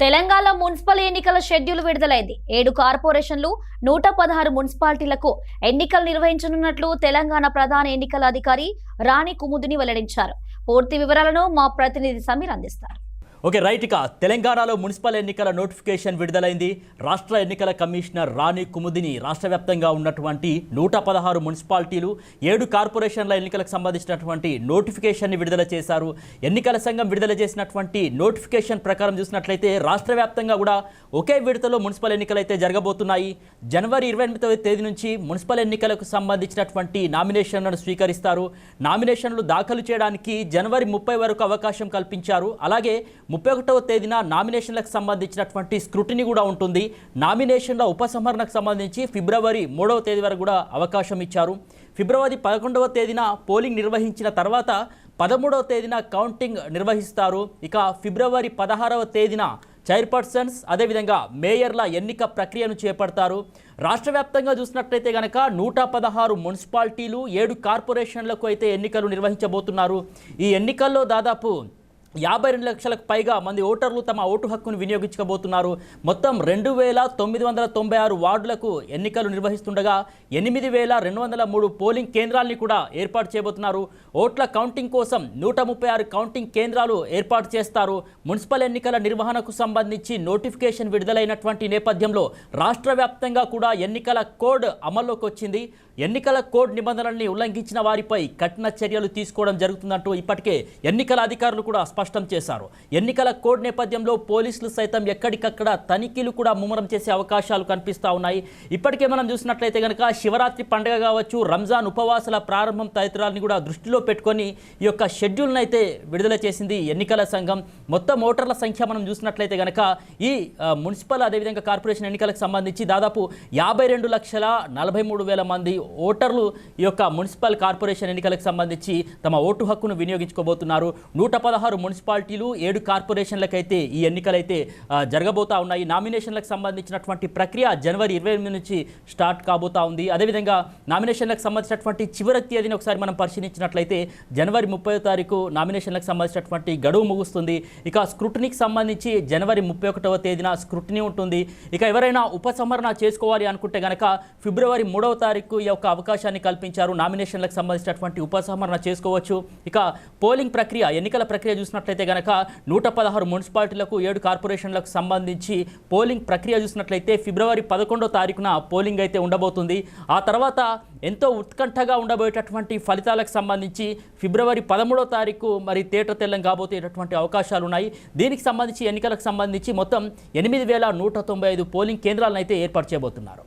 Telangana municipal ఎన్నికల schedule విడుదలైంది. 7 కార్పొరేషన్లు, 116 మున్సిపాలిటీలకు ఎన్నికలు నిర్వహించనున్నట్లు తెలంగాణ ప్రధాన ఎన్నికల అధికారి రాణి కుముదిని వెల్లడించారు. పూర్తి వివరాలను మా ప్రతినిధి సమీర్ అందిస్తారు. Okay right. ఇక తెలంగాణలో మున్సిపల్ ఎన్నికల నోటిఫికేషన్ విడుదలైంది. రాష్ట్ర ఎన్నికల కమిషనర్ రాణి కుముదిని రాష్ట్ర వ్యాప్తంగా ఉన్నటువంటి 116 మున్సిపాలిటీలు, 7 కార్పొరేషన్ల ఎన్నికలకు సంబంధించినటువంటి నోటిఫికేషన్ని విడుదల చేశారు. ఎన్నికల సంఘం విడుదల చేసినటువంటి నోటిఫికేషన్ ప్రకారం చూసినట్లయితే రాష్ట్ర వ్యాప్తంగా కూడా ఒకే విడతలో మున్సిపల్ ఎన్నికలు అయితే జరగబోతున్నాయి. జనవరి 28వ తేదీ నుంచి మున్సిపల్ ఎన్నికలకు సంబంధించినటువంటి నామినేషన్లను స్వీకరిస్తారు. నామినేషన్లు దాఖలు చేయడానికి జనవరి 30 వరకు అవకాశం కల్పించారు. అలాగే 31వ తేదీన నామినేషన్లకు సంబంధించినటువంటి స్క్రూటినీ కూడా ఉంటుంది. నామినేషన్ల ఉపసంహరణకు సంబంధించి ఫిబ్రవరి 3వ తేదీ వరకు కూడా అవకాశం ఇచ్చారు. ఫిబ్రవరి 11వ తేదీన పోలింగ్ నిర్వహించిన తర్వాత 13వ తేదీన కౌంటింగ్ నిర్వహిస్తారు. ఇక ఫిబ్రవరి 16వ తేదీన చైర్పర్సన్స్ అదేవిధంగా మేయర్ల ఎన్నిక ప్రక్రియను చేపడతారు. రాష్ట్ర వ్యాప్తంగా చూసినట్లయితే కనుక 116 మున్సిపాలిటీలు, 7 కార్పొరేషన్లకు అయితే ఎన్నికలు నిర్వహించబోతున్నారు. ఈ ఎన్నికల్లో దాదాపు 52 లక్షలకు పైగా మంది ఓటర్లు తమ ఓటు హక్కును వినియోగించబోతున్నారు. మొత్తం 2996 వార్డులకు ఎన్నికలు నిర్వహిస్తుండగా 8203 పోలింగ్ కేంద్రాలని కూడా ఏర్పాటు చేయబోతున్నారు. ఓట్ల కౌంటింగ్ కోసం 136 కౌంటింగ్ కేంద్రాలు ఏర్పాటు చేస్తారు. మున్సిపల్ ఎన్నికల నిర్వహణకు సంబంధించి నోటిఫికేషన్ విడుదలైనటువంటి నేపథ్యంలో రాష్ట్ర వ్యాప్తంగా కూడా ఎన్నికల కోడ్ అమల్లోకి వచ్చింది. ఎన్నికల కోడ్ నిబంధనల్ని ఉల్లంఘించిన వారిపై కఠిన చర్యలు తీసుకోవడం జరుగుతుందంటూ ఇప్పటికే ఎన్నికల అధికారులు కూడా స్పష్టం చేశారు. ఎన్నికల కోడ్ నేపథ్యంలో పోలీసులు సైతం ఎక్కడికక్కడ తనిఖీలు కూడా ముమ్మరం చేసే అవకాశాలు కనిపిస్తూ ఉన్నాయి. ఇప్పటికే మనం చూసినట్లయితే కనుక శివరాత్రి పండుగ కావచ్చు, రంజాన్ ఉపవాసాల ప్రారంభం తదితరాలని కూడా దృష్టిలో పెట్టుకొని ఈ యొక్క షెడ్యూల్ను అయితే విడుదల చేసింది ఎన్నికల సంఘం. మొత్తం ఓటర్ల సంఖ్య మనం చూసినట్లయితే కనుక ఈ మున్సిపల్ అదేవిధంగా కార్పొరేషన్ ఎన్నికలకు సంబంధించి దాదాపు 52,43,000 మంది ఓటర్లు ఈ యొక్క మున్సిపల్ కార్పొరేషన్ ఎన్నికలకు సంబంధించి తమ ఓటు హక్కును వినియోగించుకోబోతున్నారు. 116 మున్సిపాలిటీలు, 7 కార్పొరేషన్లకైతే ఈ ఎన్నికలైతే జరగబోతా ఉన్నాయి. నామినేషన్లకు సంబంధించినటువంటి ప్రక్రియ జనవరి 28 నుంచి స్టార్ట్ కాబోతా ఉంది. అదేవిధంగా నామినేషన్లకు సంబంధించినటువంటి చివరి తేదీని ఒకసారి మనం పరిశీలించినట్లయితే జనవరి 30వ తారీఖు నామినేషన్లకు సంబంధించినటువంటి గడువు ముగుస్తుంది. ఇక స్క్రూటినీకి సంబంధించి జనవరి 31వ తేదీన స్క్రూటినీ ఉంటుంది. ఇక ఎవరైనా ఉపసంహరణ చేసుకోవాలి అనుకుంటే కనుక ఫిబ్రవరి 3వ తారీఖు ఈ యొక్క అవకాశాన్ని కల్పించారు. నామినేషన్లకు సంబంధించినటువంటి ఉపసంహరణ చేసుకోవచ్చు. ఇక పోలింగ్ ప్రక్రియ, ఎన్నికల ప్రక్రియ చూసినట్లయితే కనుక 116 మున్సిపాలిటీలకు, 7 కార్పొరేషన్లకు సంబంధించి పోలింగ్ ప్రక్రియ చూసినట్లయితే ఫిబ్రవరి 11వ తారీఖున పోలింగ్ అయితే ఉండబోతుంది. ఆ తర్వాత ఎంతో ఉత్కంఠగా ఉండబోయేటటువంటి ఫలితాలకు సంబంధించి ఫిబ్రవరి 13వ తారీఖు మరి తేట తెల్లం కాబోయేటటువంటి అవకాశాలు ఉన్నాయి. దీనికి సంబంధించి ఎన్నికలకు సంబంధించి మొత్తం 8195 పోలింగ్ కేంద్రాలను అయితే ఏర్పాటు చేయబోతున్నారు.